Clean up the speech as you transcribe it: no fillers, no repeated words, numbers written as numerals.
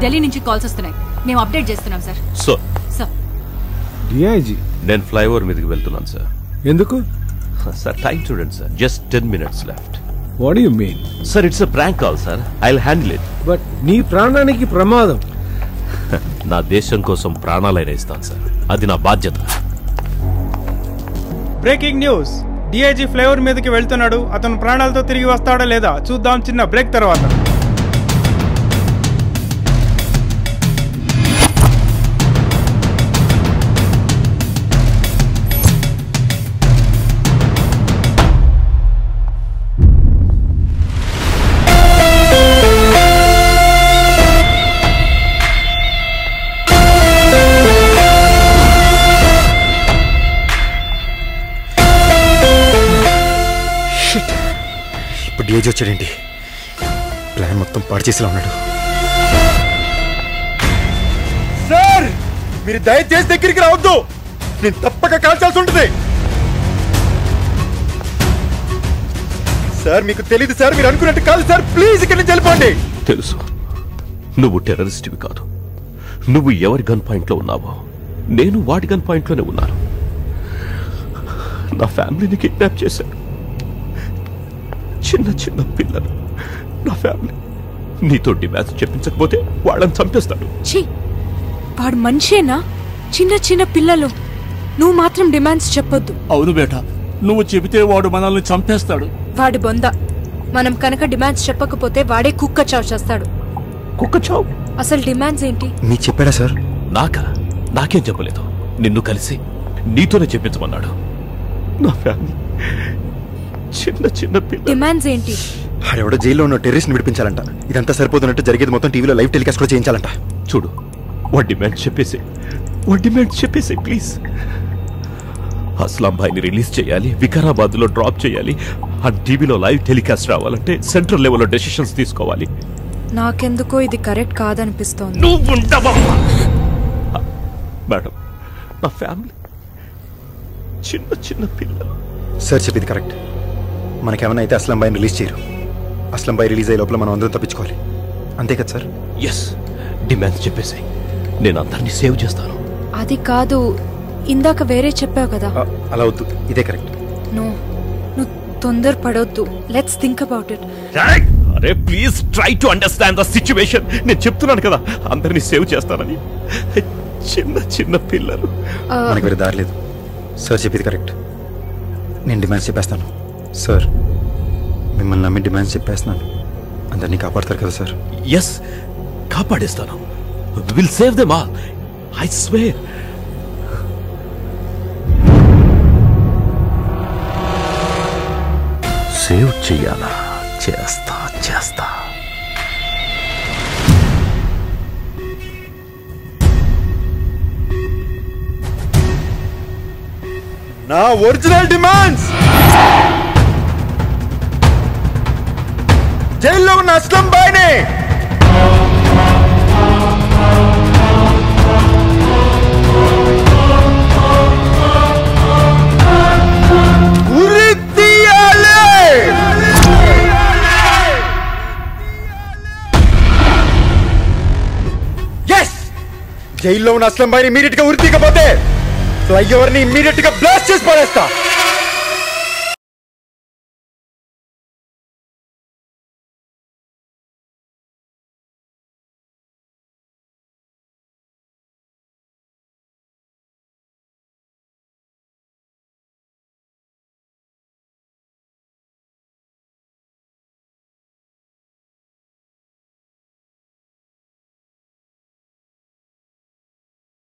ఢిల్లీ నుంచి కాల్స్ వస్తున్నాయి. మేము అప్డేట్ చేస్తున్నాం సార్. సార్ డిఐజీ నేను ఫ్లైఓవర్ మీదకి వెళ్తున్నాను సార్. ఎందుకు సార్ టైం చూడండి sir. Just 10 minutes left. What you mean? Sir it's a prank call sir. I will handle it. But నీ ప్రాణానికి ప్రమాదం. నా దేశం కోసం ప్రాణాలైనా ఇస్తాను సార్. అది నా బాధ్యత. బ్రేకింగ్ న్యూస్, డిఐజీ ఫ్లైఓవర్ మీదకి వెళ్తున్నాడు. అతను ప్రాణాలతో తిరిగి వస్తాడా లేదా చూద్దాం చిన్న బ్రేక్ తర్వాత. ఇప్పుడు డిఐజీ వచ్చాడేంటి? ప్లాన్ మొత్తం పాడు చేసేలా ఉన్నాడు. సార్ మీరు దయచేసి దగ్గరికి రావద్దు. నేను తప్పక కాల్చాల్సి ఉంటుంది. సార్ మీకు తెలీదు సార్, మీరు అనుకున్నట్టు కాదు సార్. ప్లీజ్ ఇక్కడి నుంచి వెళ్ళిపోండి. తెలుసు నువ్వు టెర్రరిస్ట్వి కాదు. నువ్వు ఎవరి గన్ పాయింట్ లో ఉన్నావో నేను వాడి గన్ పాయింట్ లోనే ఉన్నాను. నా ఫ్యామిలీని కిడ్నాప్ చేశాను. చిన్న చిన్న పిల్లలు నా ఫ్యామిలీ. నీతో డిమాండ్స్ చెప్పించకపోతే వాళ్ళని చంపేస్తాడు. వాడు మనిషేనా? చిన్న చిన్న పిల్లలు. నువ్వు మాత్రం డిమాండ్స్ చెప్పొద్దు. అవును బేటా, నువ్వు చెబితే వాడు మనల్ని చంపేస్తాడు. వాడి బొంద. మనం కనుక డిమాండ్స్ చెప్పకపోతే వాడే కుక్క చావు చేస్తాడు. కుక్క చావు? అసలు డిమాండ్స్ ఏంటి? మీకు చెప్పాడా సార్? నాకేం చెప్పలేదు. నిన్ను కలిసి నీతోనే చెప్పించమన్నాడు. నా ఫ్యామిలీ చిన్న చిన్న పిల్లలు. డిమాండ్స్ ఏంటి? ఆడెవడో జైల్లో ఉన్న టెర్రరిస్ట్ ని విడిపించాలంట. ఇదంతా సరిపోతున్నట్టు జరిగేది మొత్తం టీవీలో లైవ్ టెలికాస్ట్ కూడా చేయించాలంట. చూడు, వాడి డిమాండ్ చెప్పేసి ప్లీజ్. అస్లాం భాయ్ని రిలీజ్ చేయాలి, వికారాబాద్ లో డ్రాప్ చేయాలి. ఆ టీవీలో లైవ్ టెలికాస్ట్ రావాలంటే సెంట్రల్ లెవెల్లో డెసిషన్స్ తీసుకోవాలి. నాకెందుకో ఇది కరెక్ట్ కాదనిపిస్తోంది. మేడం, నా ఫ్యామిలీ చిన్న చిన్న పిల్లలు. సార్ చెప్పింది కరెక్ట్. మనకేమైనా అయితే అస్లాం భాయ్ని రిలీజ్ చేయరు. అస్లాం భాయ్ రిలీజ్ అయ్యే లోపల మనం అందరం తప్పించుకోవాలి. అంతే కదా సార్? ఎస్, డిమాండ్స్ చెప్పేసి నేను అందరినీ సేవ్ చేస్తాను. అది కాదు, ఇందాక వేరే చెప్పావు కదా. అలా వద్దు, ఇదే కరెక్ట్. నువ్వు తొందర పడొద్దు. Let's think about it. అరే please try to understand the situation. నేను చెప్తున్నాను కదా అందరినీ సేవ్ చేస్తానని. చిన్న చిన్న పిల్లలు. మనకి వేరే దారి లేదు. సార్ చెప్పింది కరెక్ట్. నేను డిమాండ్స్ చెప్పేస్తాను. సార్ మిమ్మల్ని నమ్మి డిమాండ్స్ చెప్పేస్తున్నాను. అందరినీ కాపాడతారు కదా సార్? ఎస్, కాపాడేస్తాను. Will save them all, I swear. Save చెయ్యాలా? చేస్తా. నా ఒరిజినల్ డిమాండ్స్ జైల్లో ఉన్న అస్లాం భాయ్ని ఉరి తీయాలి. ఎస్, జైల్లో ఉన్న అస్లాం భాయ్ని ఇమీడియట్ గా ఉరి తీయకపోతే ఫ్లైఓవర్ ని ఇమీడియట్ గా బ్లాస్ట్ చేసి పడేస్తా.